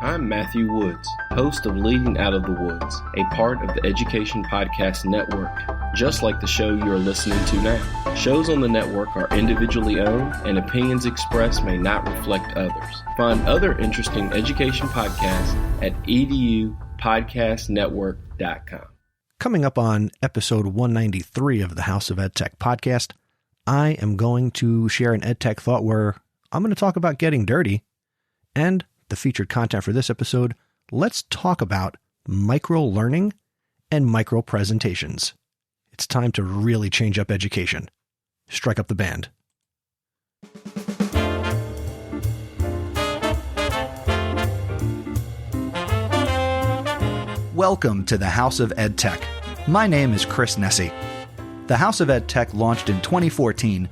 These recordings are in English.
I'm Matthew Woods, host of Leading Out of the Woods, a part of the Education Podcast Network, just like the show you are listening to now. Shows on the network are individually owned, and opinions expressed may not reflect others. Find other interesting education podcasts at edupodcastnetwork.com. Coming up on episode 193 of the House of EdTech podcast, I am going to share an EdTech thought where I'm going to talk about getting dirty. And the featured content for this episode, let's talk about microlearning and micro-presentations. It's time to really change up education. Strike up the band. Welcome to the House of EdTech. My name is Chris Nessie. The House of EdTech launched in 2014,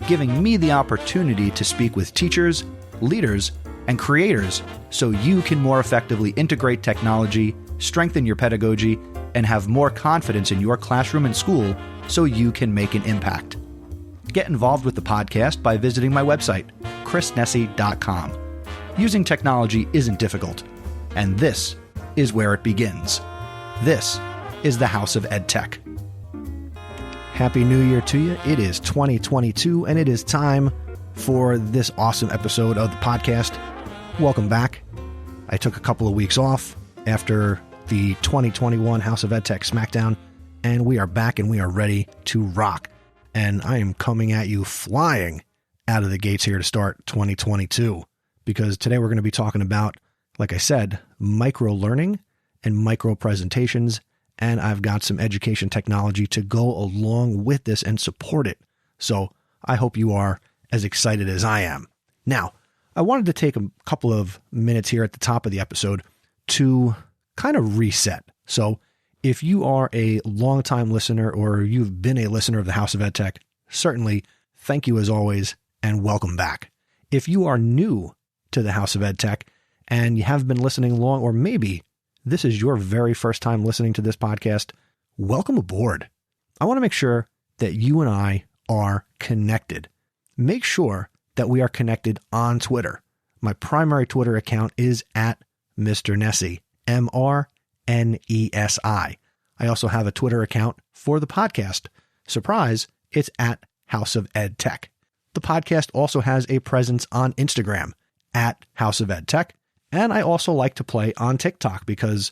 giving me the opportunity to speak with teachers, leaders, and creators so you can more effectively integrate technology, strengthen your pedagogy, and have more confidence in your classroom and school so you can make an impact. Get involved with the podcast by visiting my website, chrisnessie.com. Using technology isn't difficult, and this is where it begins. This is the House of EdTech. Happy New Year to you. It is 2022, and it is time for this awesome episode of the podcast. Welcome back. I took a couple of weeks off after the 2021 House of EdTech Smackdown, and we are back and we are ready to rock. And I am coming at you flying out of the gates here to start 2022, because today we're going to be talking about, like I said, micro-learning and micro-presentations, and I've got some education technology to go along with this and support it. So I hope you are as excited as I am. Now, I wanted to take a couple of minutes here at the top of the episode to kind of reset. So if you are a longtime listener or you've been a listener of the House of EdTech, certainly thank you as always and welcome back. If you are new to the House of EdTech and you have been listening long, or maybe this is your very first time listening to this podcast, welcome aboard. I want to make sure that you and I are connected. Make sure that we are connected on Twitter. My primary Twitter account is at Mr. Nessie, MrNesi. I also have a Twitter account for the podcast. Surprise, it's at House of EdTech. The podcast also has a presence on Instagram at House of EdTech. And I also like to play on TikTok because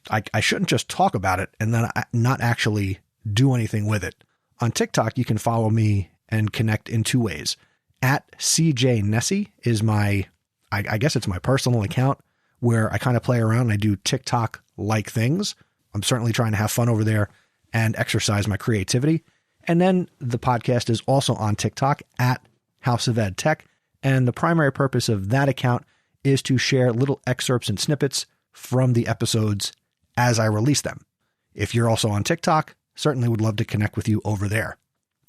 I shouldn't just talk about it and then not actually do anything with it. On TikTok, you can follow me and connect in two ways. At CJ Nessie is my, I guess it's my personal account where I kind of play around and I do TikTok-like things. I'm certainly trying to have fun over there and exercise my creativity. And then the podcast is also on TikTok at House of EdTech. And the primary purpose of that account is to share little excerpts and snippets from the episodes as I release them. If you're also on TikTok, certainly would love to connect with you over there.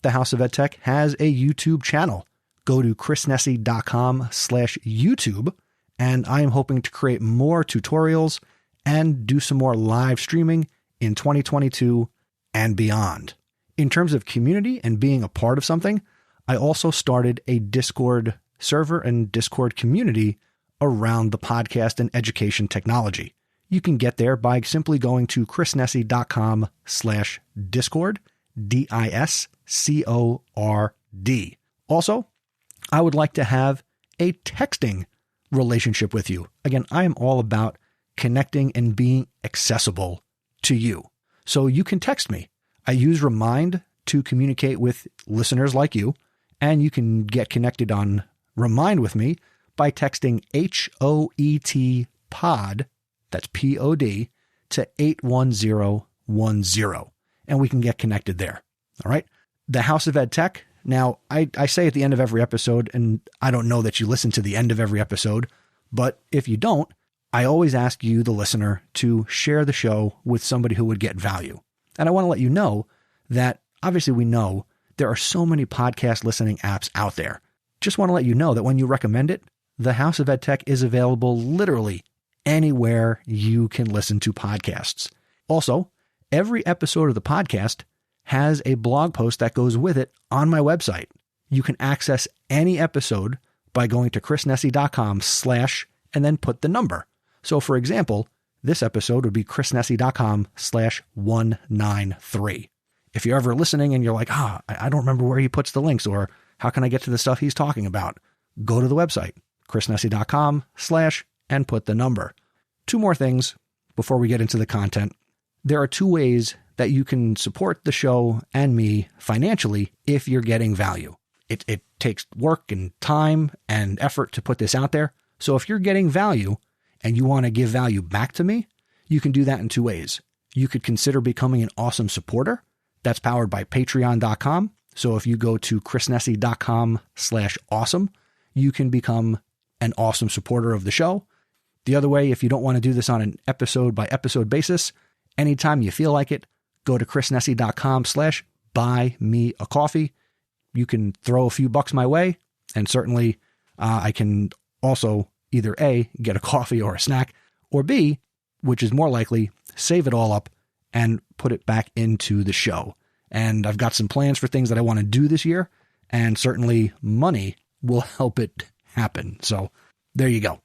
The House of EdTech has a YouTube channel. Go to chrisnessie.com/YouTube, and I am hoping to create more tutorials and do some more live streaming in 2022 and beyond. In terms of community and being a part of something, I also started a Discord server and Discord community around the podcast and education technology. You can get there by simply going to chrisnessie.com/Discord, DISCORD. Also, I would like to have a texting relationship with you. Again, I am all about connecting and being accessible to you. So you can text me. I use Remind to communicate with listeners like you, and you can get connected on Remind with me by texting HoET pod, that's POD, to 81010, and we can get connected there. All right. The House of EdTech. Now, I say at the end of every episode, and I don't know that you listen to the end of every episode, but if you don't, I always ask you, the listener, to share the show with somebody who would get value. And I want to let you know that obviously we know there are so many podcast listening apps out there. Just want to let you know that when you recommend it, the House of EdTech is available literally anywhere you can listen to podcasts. Also, every episode of the podcast has a blog post that goes with it on my website. You can access any episode by going to chrisnessie.com/ and then put the number. So for example, this episode would be chrisnessy.com/193. If you're ever listening and you're like, I don't remember where he puts the links, or how can I get to the stuff he's talking about? Go to the website, chrisnessy.com/ and put the number. Two more things before we get into the content. There are two ways that you can support the show and me financially if you're getting value. It takes work and time and effort to put this out there. So if you're getting value and you want to give value back to me, you can do that in two ways. You could consider becoming an awesome supporter. That's powered by patreon.com. So if you go to chrisnessy.com/awesome, you can become an awesome supporter of the show. The other way, if you don't want to do this on an episode by episode basis, anytime you feel like it, go to chrisnessy.com/buy-me-a-coffee. You can throw a few bucks my way, and certainly I can also either A, get a coffee or a snack, or B, which is more likely, save it all up and put it back into the show. And I've got some plans for things that I want to do this year, and certainly money will help it happen. So there you go.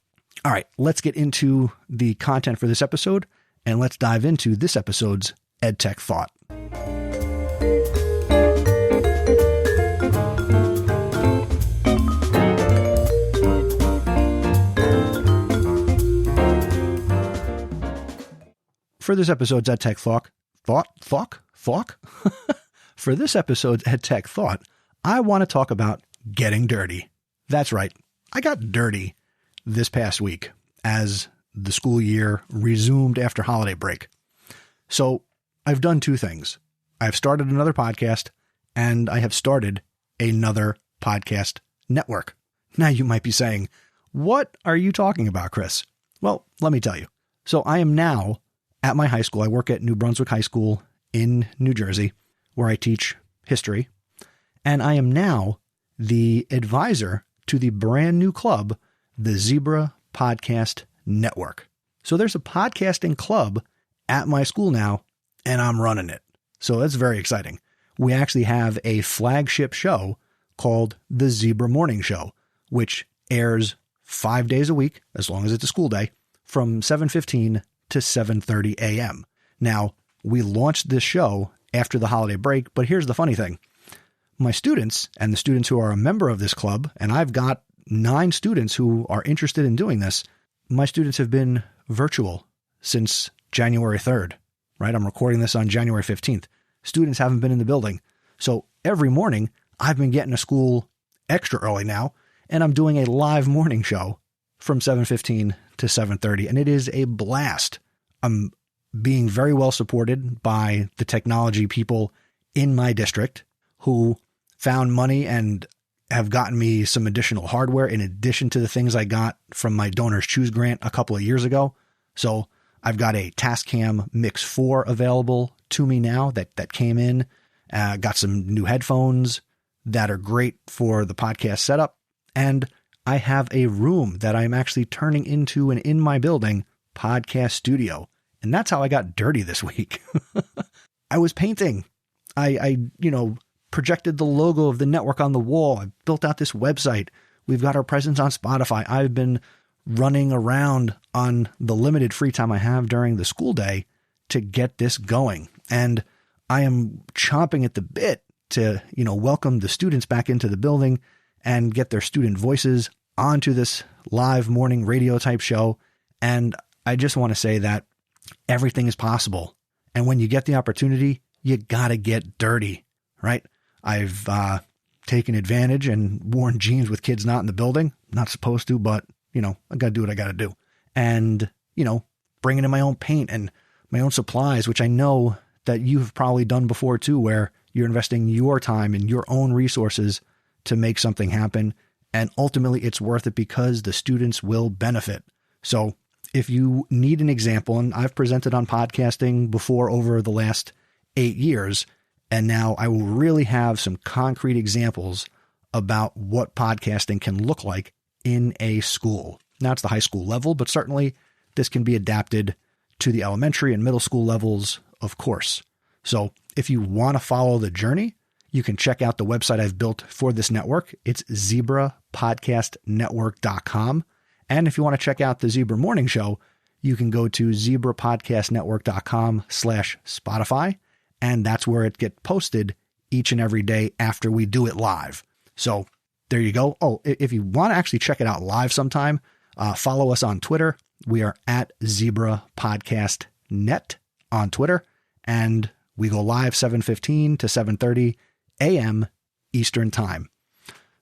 All right, let's get into the content for this episode, and let's dive into this episode's EdTech Thought. For this episode's EdTech Thought? For this episode's EdTech Thought, I want to talk about getting dirty. That's right. I got dirty this past week as the school year resumed after holiday break. So I've done two things. I've started another podcast, and I have started another podcast network. Now you might be saying, what are you talking about, Chris? Well, let me tell you. So I am now at my high school. I work at New Brunswick High School in New Jersey, where I teach history. And I am now the advisor to the brand new club, the Zebra Podcast Network. So there's a podcasting club at my school now, and I'm running it. So that's very exciting. We actually have a flagship show called the Zebra Morning Show, which airs 5 days a week, as long as it's a school day, from 7:15 to 7:30 a.m. Now, we launched this show after the holiday break, but here's the funny thing. My students and the students who are a member of this club, and I've got 9 students who are interested in doing this, my students have been virtual since January 3rd, right? I'm recording this on January 15th. Students haven't been in the building. So every morning I've been getting to school extra early now, and I'm doing a live morning show from 7:15 to 7:30, and it is a blast. I'm being very well supported by the technology people in my district who found money and have gotten me some additional hardware in addition to the things I got from my Donors Choose grant a couple of years ago. So I've got a Tascam Mix 4 available to me now that came in. Got some new headphones that are great for the podcast setup. And I have a room that I'm actually turning into an in my building podcast studio. And that's how I got dirty this week. I was painting. I projected the logo of the network on the wall. I built out this website. We've got our presence on Spotify. I've been running around on the limited free time I have during the school day to get this going. And I am chomping at the bit to, welcome the students back into the building and get their student voices onto this live morning radio type show. And I just want to say that everything is possible. And when you get the opportunity, you got to get dirty, right? I've taken advantage and worn jeans with kids not in the building. Not supposed to, but, I got to do what I got to do. And, bringing in my own paint and my own supplies, which I know that you've probably done before too, where you're investing your time and your own resources to make something happen. And ultimately it's worth it because the students will benefit. So if you need an example, and I've presented on podcasting before over the last 8 years, and now I will really have some concrete examples about what podcasting can look like in a school. Now it's the high school level, but certainly this can be adapted to the elementary and middle school levels, of course. So if you want to follow the journey, you can check out the website I've built for this network. It's zebrapodcastnetwork.com. And if you want to check out the Zebra Morning Show, you can go to zebrapodcastnetwork.com/Spotify, and that's where it gets posted each and every day after we do it live. So there you go. Oh, if you want to actually check it out live sometime, follow us on Twitter. We are at Zebra Podcast Net on Twitter, and we go live 7:15 to 7:30 a.m. Eastern Time.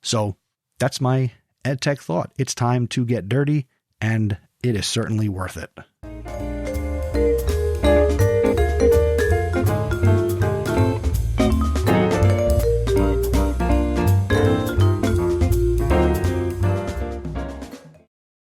So that's my EdTech thought. It's time to get dirty, and it is certainly worth it.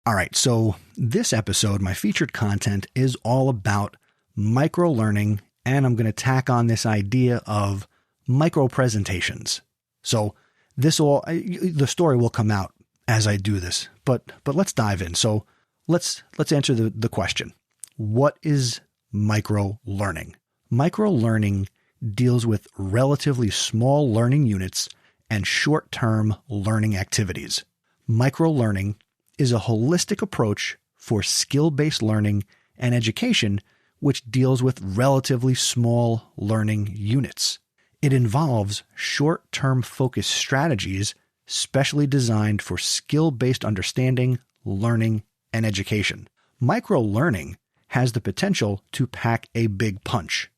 All right, so this episode, my featured content is all about microlearning, and I'm going to tack on this idea of micro presentations. So the story will come out as I do this, but let's dive in. So let's answer the question. What is microlearning? Microlearning deals with relatively small learning units and short-term learning activities. Microlearning is a holistic approach for skill-based learning and education, which deals with relatively small learning units. It involves short-term focused strategies specially designed for skill-based understanding, learning, and education. Microlearning has the potential to pack a big punch.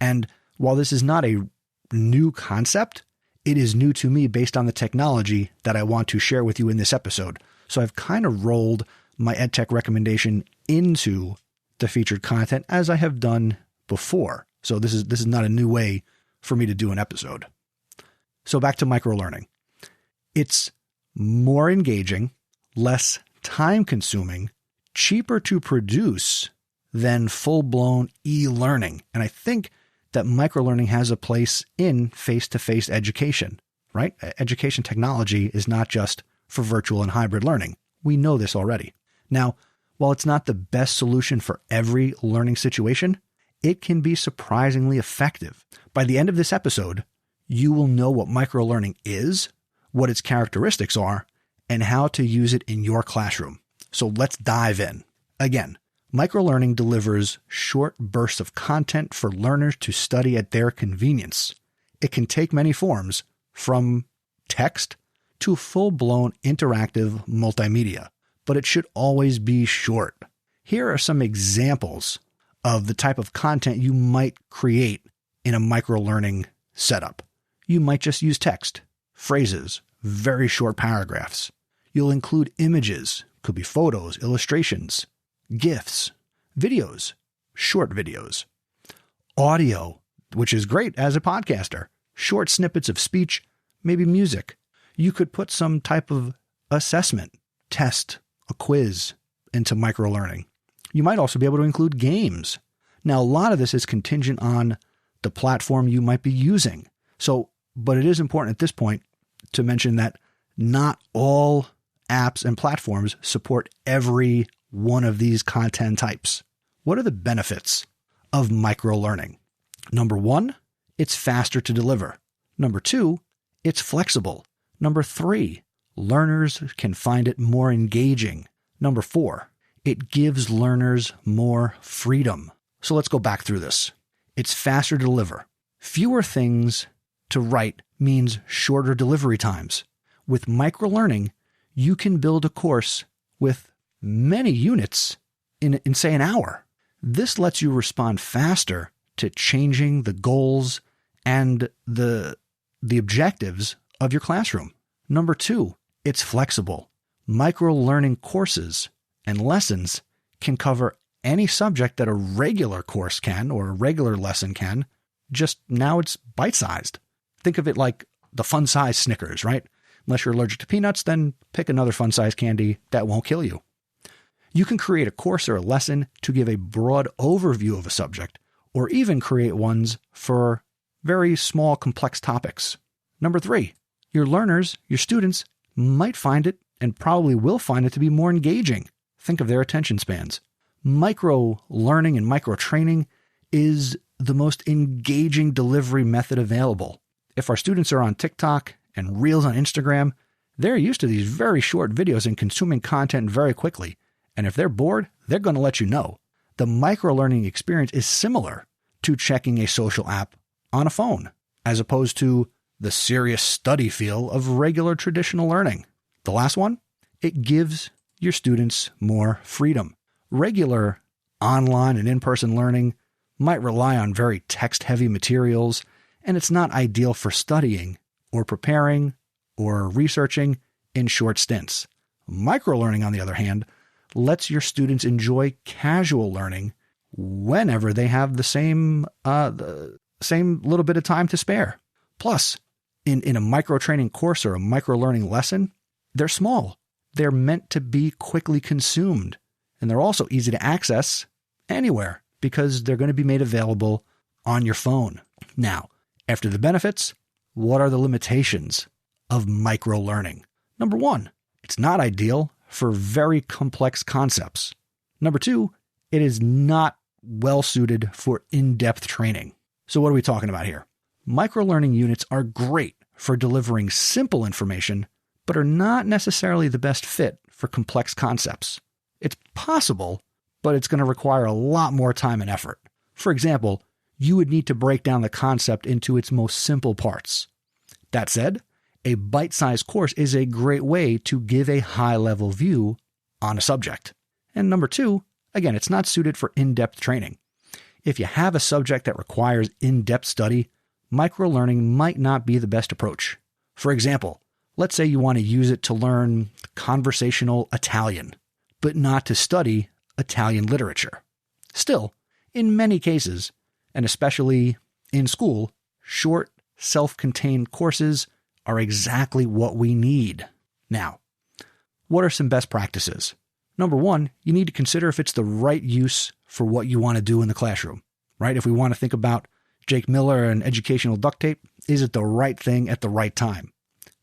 And while this is not a new concept, it is new to me based on the technology that I want to share with you in this episode. So I've kind of rolled my EdTech recommendation into the featured content as I have done before. So this is not a new way for me to do an episode. So back to microlearning. It's more engaging, less time-consuming, cheaper to produce than full-blown e-learning. And I think that microlearning has a place in face-to-face education, right? Education technology is not just for virtual and hybrid learning. We know this already. Now, while it's not the best solution for every learning situation, it can be surprisingly effective. By the end of this episode, you will know what microlearning is, what its characteristics are, and how to use it in your classroom. So let's dive in. Again, microlearning delivers short bursts of content for learners to study at their convenience. It can take many forms, from text to full-blown interactive multimedia, but it should always be short. Here are some examples of the type of content you might create in a microlearning setup. You might just use text, phrases, very short paragraphs. You'll include images, could be photos, illustrations, GIFs, videos, short videos, audio, which is great as a podcaster, short snippets of speech, maybe music. You could put some type of assessment, test, a quiz into microlearning. You might also be able to include games. Now, a lot of this is contingent on the platform you might be using. But it is important at this point to mention that not all apps and platforms support every one of these content types. What are the benefits of microlearning? Number one, it's faster to deliver. Number two, it's flexible. Number three, learners can find it more engaging. Number four, it gives learners more freedom. So let's go back through this. It's faster to deliver. Fewer things to write means shorter delivery times. With microlearning, you can build a course with many units in say, an hour. This lets you respond faster to changing the goals and the objectives of your classroom. Number two, it's flexible. Microlearning courses and lessons can cover any subject that a regular course can or a regular lesson can, just now it's bite-sized. Think of it like the fun-size Snickers, right? Unless you're allergic to peanuts, then pick another fun-size candy that won't kill you. You can create a course or a lesson to give a broad overview of a subject, or even create ones for very small, complex topics. Number three, your learners, your students, might find it and probably will find it to be more engaging. Think of their attention spans. Micro-learning and micro-training is the most engaging delivery method available. If our students are on TikTok and Reels on Instagram, they're used to these very short videos and consuming content very quickly. And if they're bored, they're going to let you know. The microlearning experience is similar to checking a social app on a phone, as opposed to the serious study feel of regular traditional learning. The last one, it gives your students more freedom. Regular online and in-person learning might rely on very text-heavy materials, and it's not ideal for studying or preparing or researching in short stints. Microlearning, on the other hand, lets your students enjoy casual learning whenever they have the same little bit of time to spare. Plus, in a micro-training course or a micro-learning lesson, they're small. They're meant to be quickly consumed, and they're also easy to access anywhere because they're going to be made available on your phone. Now, after the benefits, what are the limitations of micro-learning? Number one, it's not ideal for very complex concepts. Number two, it is not well suited for in-depth training. So what are we talking about here? Microlearning units are great for delivering simple information, but are not necessarily the best fit for complex concepts. It's possible, but it's going to require a lot more time and effort. For example, you would need to break down the concept into its most simple parts. That said, a bite-sized course is a great way to give a high-level view on a subject. And number two, again, it's not suited for in-depth training. If you have a subject that requires in-depth study, microlearning might not be the best approach. For example, let's say you want to use it to learn conversational Italian, but not to study Italian literature. Still, in many cases, and especially in school, short, self-contained courses are exactly what we need. Now, what are some best practices? Number one, you need to consider if it's the right use for what you want to do in the classroom, right? If we want to think about Jake Miller and educational duct tape, is it the right thing at the right time?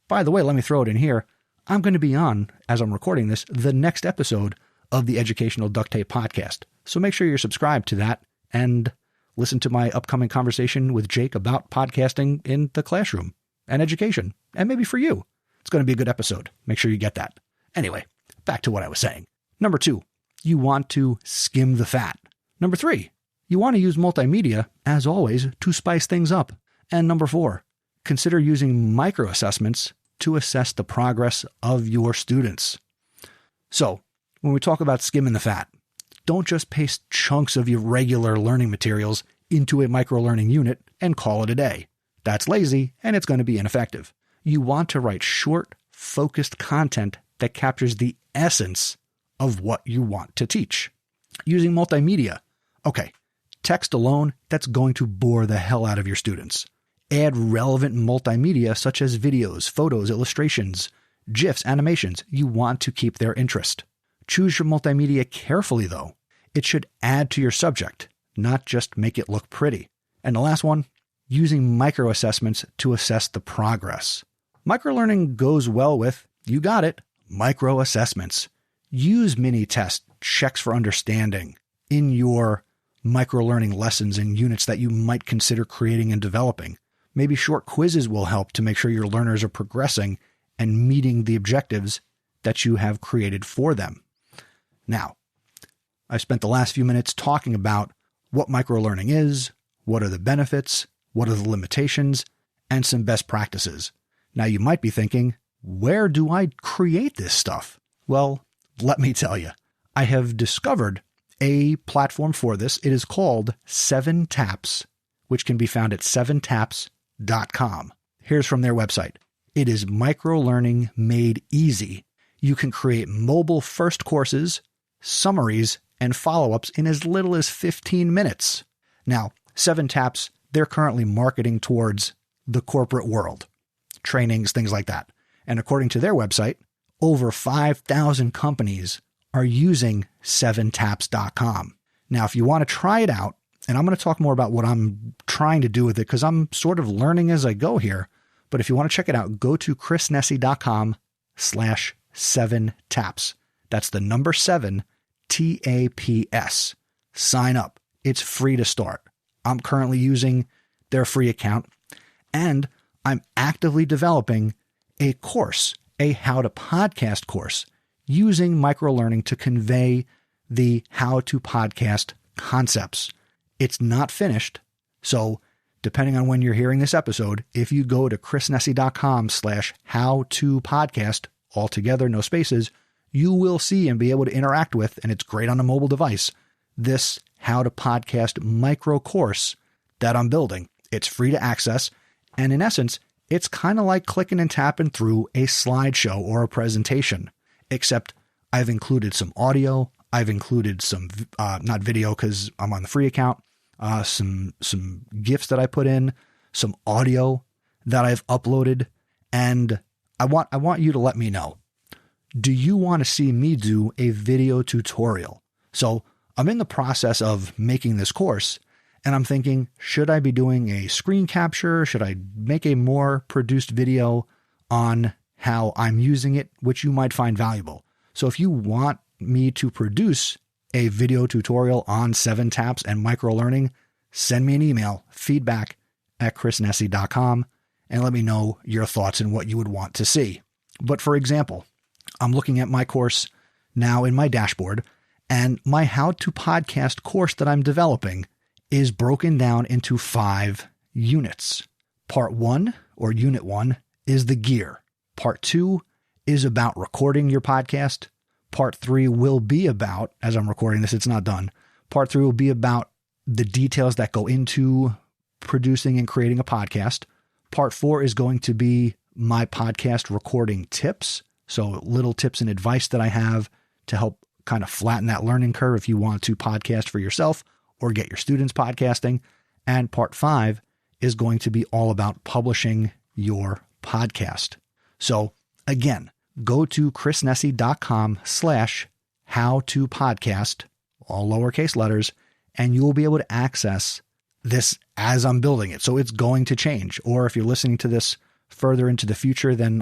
By the way, let me throw it in here. I'm going to be on, as I'm recording this, the next episode of the Educational Duct Tape podcast. So make sure you're subscribed to that and listen to my upcoming conversation with Jake about podcasting in the classroom and education, and maybe for you. It's going to be a good episode. Make sure you get that. Anyway, back to what I was saying. Number two, you want to skim the fat. Number three, you want to use multimedia, as always, to spice things up. And number four, consider using micro-assessments to assess the progress of your students. So, when we talk about skimming the fat, don't just paste chunks of your regular learning materials into a micro-learning unit and call it a day. That's lazy, and it's going to be ineffective. You want to write short, focused content that captures the essence of what you want to teach. Using multimedia. Okay, text alone, that's going to bore the hell out of your students. Add relevant multimedia such as videos, photos, illustrations, GIFs, animations. You want to keep their interest. Choose your multimedia carefully, though. It should add to your subject, not just make it look pretty. And the last one, using micro-assessments to assess the progress. Microlearning goes well with, you got it, micro-assessments. Use mini-tests, checks for understanding in your microlearning lessons and units that you might consider creating and developing. Maybe short quizzes will help to make sure your learners are progressing and meeting the objectives that you have created for them. Now, I've spent the last few minutes talking about what microlearning is, what are the benefits, what are the limitations, and some best practices. Now, you might be thinking, where do I create this stuff? Well, let me tell you, I have discovered a platform for this. It is called 7 Taps, which can be found at 7taps.com. Here's from their website. It is microlearning made easy. You can create mobile-first courses, summaries, and follow-ups in as little as 15 minutes. Now, 7 Taps, they're currently marketing towards the corporate world, trainings, things like that. And according to their website, over 5,000 companies are using 7taps.com. Now, if you want to try it out, and I'm going to talk more about what I'm trying to do with it because I'm sort of learning as I go here, but if you want to check it out, go to chrisnessy.com/7taps. That's the number 7, TAPS. Sign up. It's free to start. I'm currently using their free account, and I'm actively developing a course, a how to podcast course, using microlearning to convey the how to podcast concepts. It's not finished. So depending on when you're hearing this episode, if you go to chrisnessy.com/how-to-podcast, all together, no spaces, you will see and be able to interact with, and it's great on a mobile device, this how to podcast micro course that I'm building. It's free to access. And in essence, it's kind of like clicking and tapping through a slideshow or a presentation, except I've included some audio. I've included some, not video because I'm on the free account, some GIFs that I put in, some audio that I've uploaded. And I want you to let me know, do you want to see me do a video tutorial? So I'm in the process of making this course, and I'm thinking, should I be doing a screen capture? Should I make a more produced video on how I'm using it, which you might find valuable? So if you want me to produce a video tutorial on 7 taps and microlearning, send me an email, feedback@chrisnessy.com, and let me know your thoughts and what you would want to see. But for example, I'm looking at my course now in my dashboard, and my how to podcast course that I'm developing is broken down into 5 units. Part 1, or unit 1, is the gear. Part 2 is about recording your podcast. Part 3 will be about, as I'm recording this, it's not done. Part 3 will be about the details that go into producing and creating a podcast. Part 4 is going to be my podcast recording tips. So little tips and advice that I have to help kind of flatten that learning curve if you want to podcast for yourself or get your students podcasting. And part 5 is going to be all about publishing your podcast. So again, go to chrisnessy.com/how-to-podcast, all lowercase letters, and you will be able to access this as I'm building it. So it's going to change. Or if you're listening to this further into the future than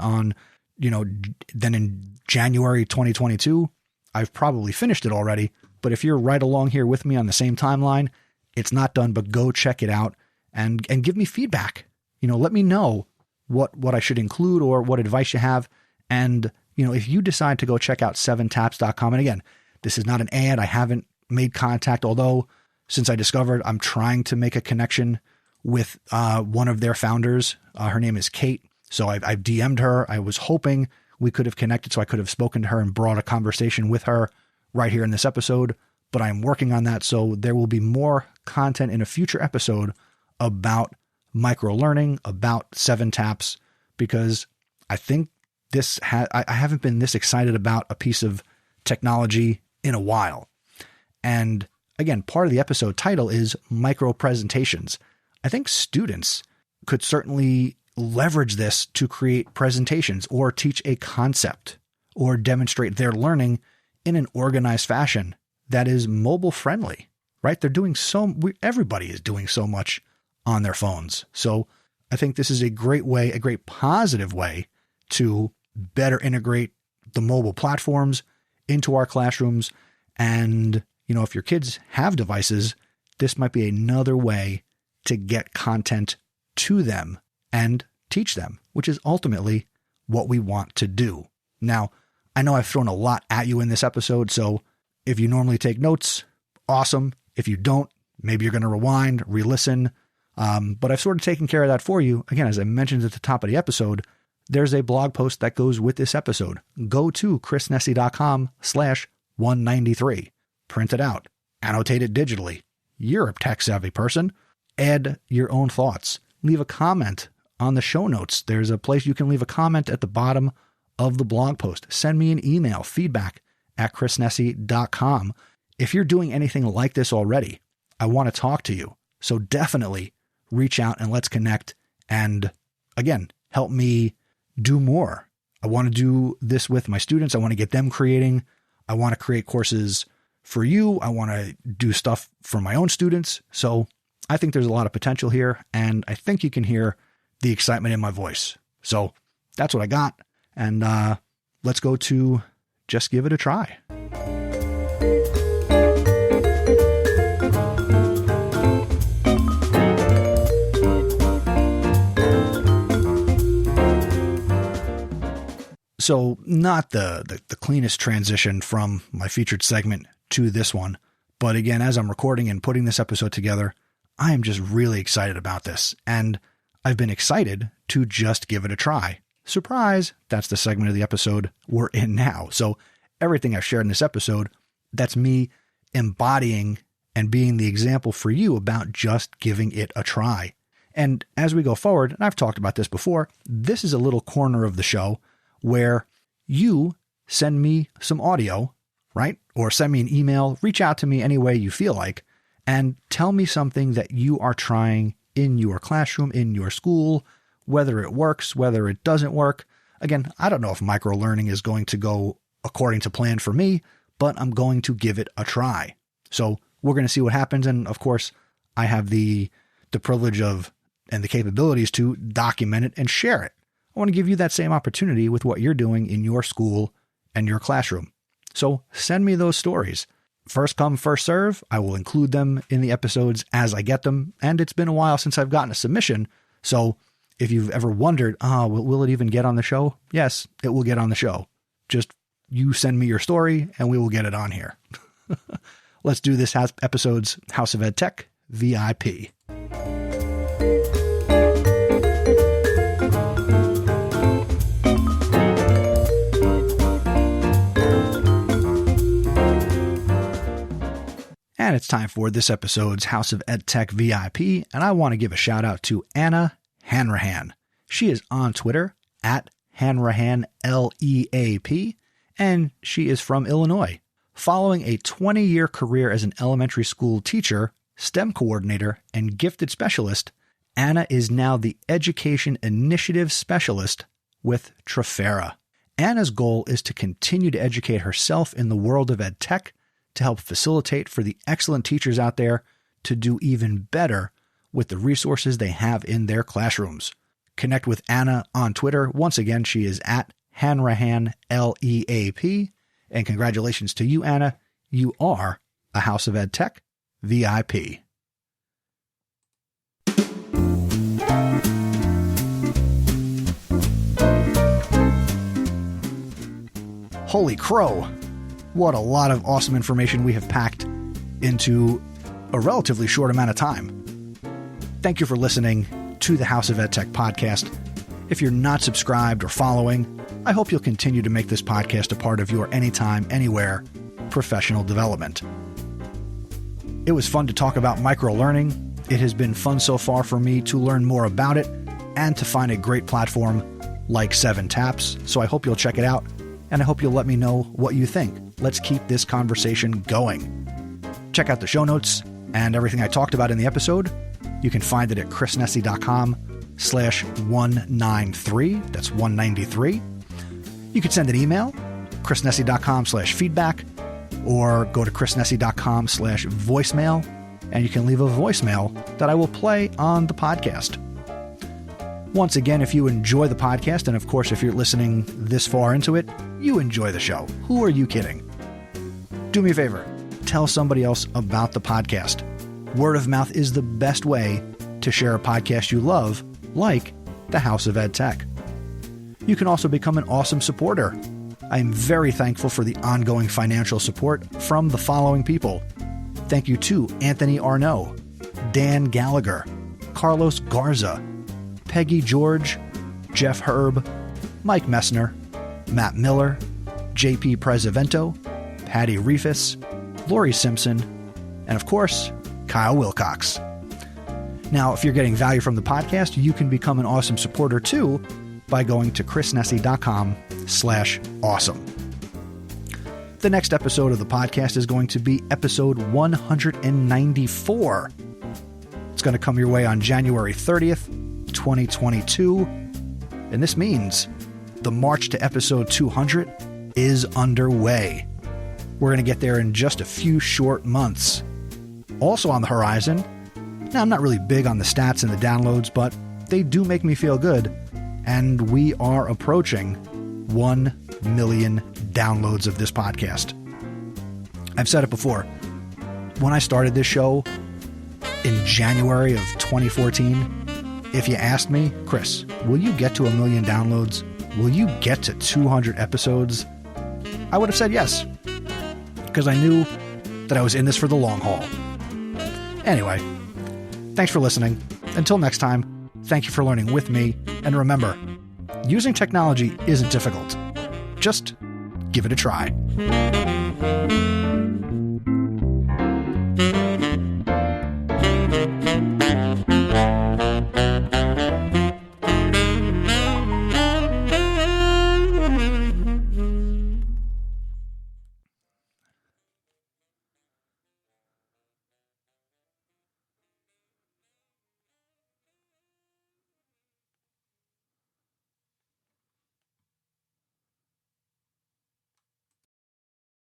in January 2022, I've probably finished it already. But if you're right along here with me on the same timeline, it's not done, but go check it out and give me feedback. Let me know what I should include or what advice you have. And, if you decide to go check out 7taps.com, and again, this is not an ad. I haven't made contact, although since I discovered I'm trying to make a connection with one of their founders. Her name is Kate. So I've DM'd her. I was hoping we could have connected so I could have spoken to her and brought a conversation with her right here in this episode, but I'm working on that. So there will be more content in a future episode about microlearning, about 7 taps, because I think I haven't been this excited about a piece of technology in a while. And again, part of the episode title is micro presentations. I think students could certainly leverage this to create presentations or teach a concept or demonstrate their learning in an organized fashion that is mobile friendly, right? Everybody is doing so much on their phones. So I think this is a great way, a great positive way to better integrate the mobile platforms into our classrooms. And, if your kids have devices, this might be another way to get content to them and teach them, which is ultimately what we want to do. Now, I know I've thrown a lot at you in this episode, so if you normally take notes, awesome. If you don't, maybe you're going to rewind, re-listen. But I've sort of taken care of that for you. Again, as I mentioned at the top of the episode, there's a blog post that goes with this episode. Go to chrisnessy.com/193. Print it out. Annotate it digitally. You're a tech savvy person. Add your own thoughts. Leave a comment on the show notes. There's a place you can leave a comment at the bottom of the blog post. Send me an email, feedback@chrisnessy.com. If you're doing anything like this already, I want to talk to you. So definitely reach out and let's connect. And again, help me do more. I want to do this with my students. I want to get them creating. I want to create courses for you. I want to do stuff for my own students. So I think there's a lot of potential here, and I think you can hear the excitement in my voice. So that's what I got. And let's go to Just Give It a Try. So not the cleanest transition from my featured segment to this one. But again, as I'm recording and putting this episode together, I am just really excited about this. And I've been excited to just give it a try. Surprise! That's the segment of the episode we're in now. So everything I've shared in this episode, that's me embodying and being the example for you about just giving it a try. And as we go forward, and I've talked about this before, this is a little corner of the show where you send me some audio, right? Or send me an email, reach out to me any way you feel like, and tell me something that you are trying in your classroom, in your school, whether it works, whether it doesn't work. Again, I don't know if microlearning is going to go according to plan for me, but I'm going to give it a try. So we're going to see what happens. And of course, I have the privilege of and the capabilities to document it and share it. I want to give you that same opportunity with what you're doing in your school and your classroom. So send me those stories. First come, first serve. I will include them in the episodes as I get them. And it's been a while since I've gotten a submission. So if you've ever wondered, will it even get on the show? Yes, it will get on the show. Just you send me your story and we will get it on here. Let's do this episode's House of EdTech VIP. And it's time for this episode's House of EdTech VIP, and I want to give a shout out to Anna Hanrahan. She is on Twitter at Hanrahan LEAP, and she is from Illinois. Following a 20-year career as an elementary school teacher, STEM coordinator, and gifted specialist, Anna is now the Education Initiative Specialist with Trafera. Anna's goal is to continue to educate herself in the world of EdTech to help facilitate for the excellent teachers out there to do even better with the resources they have in their classrooms. Connect with Anna on Twitter. Once again, she is at Hanrahan LEAP. And congratulations to you, Anna. You are a House of EdTech VIP. Holy crow. What a lot of awesome information we have packed into a relatively short amount of time. Thank you for listening to the House of EdTech podcast. If you're not subscribed or following, I hope you'll continue to make this podcast a part of your anytime, anywhere professional development. It was fun to talk about microlearning. It has been fun so far for me to learn more about it and to find a great platform like 7 Taps. So I hope you'll check it out, and I hope you'll let me know what you think. Let's keep this conversation going. Check out the show notes and everything I talked about in the episode. You can find it at chrisnessy.com/193. That's 193. You can send an email, chrisnessy.com/feedback, or go to chrisnessy.com/voicemail, and you can leave a voicemail that I will play on the podcast. Once again, if you enjoy the podcast, and of course, if you're listening this far into it, you enjoy the show. Who are you kidding? Do me a favor. Tell somebody else about the podcast. Word of mouth is the best way to share a podcast you love, like the House of EdTech. You can also become an awesome supporter. I am very thankful for the ongoing financial support from the following people. Thank you to Anthony Arnaud, Dan Gallagher, Carlos Garza, Peggy George, Jeff Herb, Mike Messner, Matt Miller, JP Prezavento, Patty Reefus, Lori Simpson, and of course, Kyle Wilcox. Now, if you're getting value from the podcast, you can become an awesome supporter too by going to chrisnessy.com/awesome. The next episode of the podcast is going to be episode 194. It's going to come your way on January 30th, 2022. And this means the march to episode 200 is underway. We're going to get there in just a few short months. Also on the horizon, now I'm not really big on the stats and the downloads, but they do make me feel good. And we are approaching 1 million downloads of this podcast. I've said it before. When I started this show in January of 2014, if you asked me, Chris, will you get to 1 million downloads? will you get to 200 episodes? I would have said yes, because I knew that I was in this for the long haul. Anyway, thanks for listening. Until next time, thank you for learning with me, and remember, using technology isn't difficult. Just give it a try.